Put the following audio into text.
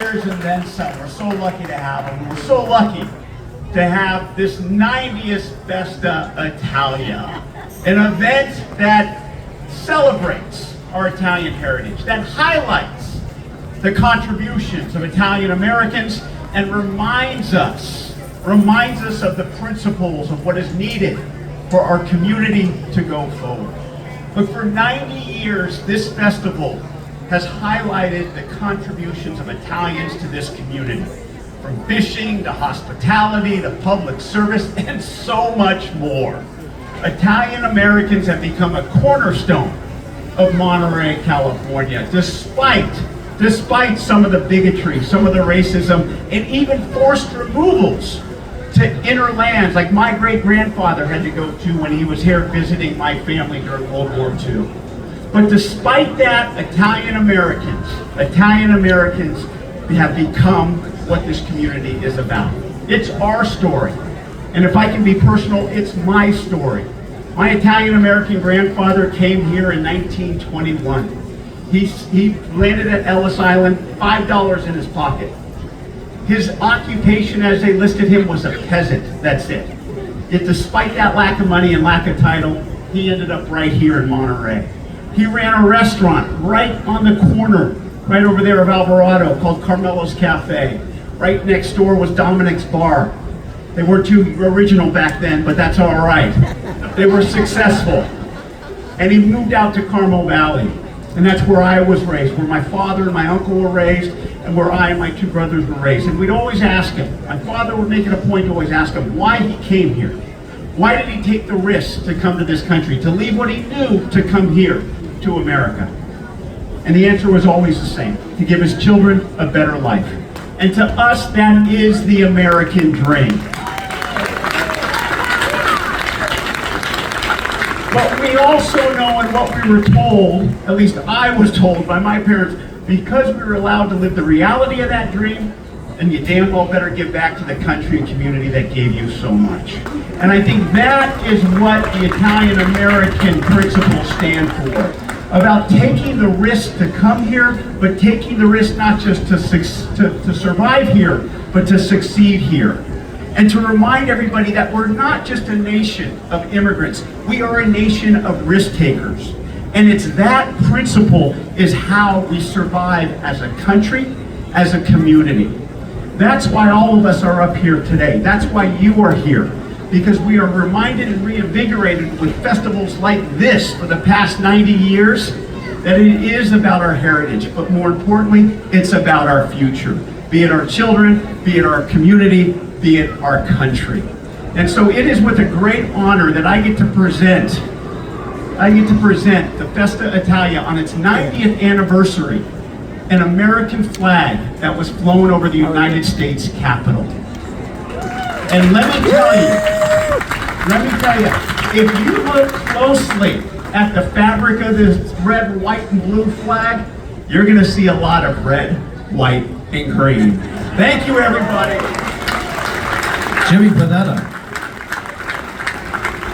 years and then some. We're so lucky to have them. We're so lucky to have this 90th Festa Italia, an event that celebrates our Italian heritage, that highlights the contributions of Italian Americans and reminds us of the principles of what is needed for our community to go forward. But for 90 years, this festival has highlighted the contributions of Italians to this community, from fishing to hospitality to public service and so much more. Italian Americans have become a cornerstone of Monterey, California, despite some of the bigotry, some of the racism, and even forced removals to inner lands like my great-grandfather had to go to when he was here visiting my family during World War II. But despite that, Italian Americans have become what this community is about. It's our story. And if I can be personal, it's my story. My Italian American grandfather came here in 1921. He landed at Ellis Island, $5 in his pocket. His occupation as they listed him was a peasant, that's it. Yet despite that lack of money and lack of title, he ended up right here in Monterey. He ran a restaurant right on the corner, right over there of Alvarado, called Carmelo's Cafe. Right next door was Dominic's Bar. They weren't too original back then, but that's all right. They were successful. And he moved out to Carmel Valley. And that's where I was raised, where my father and my uncle were raised, and where I and my two brothers were raised. And we'd always ask him, my father would make it a point to always ask him why he came here. Why did he take the risk to come to this country, to leave what he knew to come here to America? And the answer was always the same: to give his children a better life. And to us, that is the American dream. But we also know, and what we were told, at least I was told by my parents, because we were allowed to live the reality of that dream, then you damn well better give back to the country and community that gave you so much. And I think that is what the Italian American principles stand for. About taking the risk to come here, but taking the risk not just to survive here, but to succeed here. And to remind everybody that we're not just a nation of immigrants, we are a nation of risk takers. And it's that principle is how we survive as a country, as a community. That's why all of us are up here today. That's why you are here. Because we are reminded and reinvigorated with festivals like this for the past 90 years that it is about our heritage, but more importantly, it's about our future. Be it our children, be it our community, be it our country. And so it is with a great honor that I get to present the Festa Italia on its 90th anniversary, an American flag that was flown over the United States Capitol. And let me tell you, if you look closely at the fabric of this red, white, and blue flag, you're gonna see a lot of red, white, and green. Thank you, everybody. Jimmy Panetta.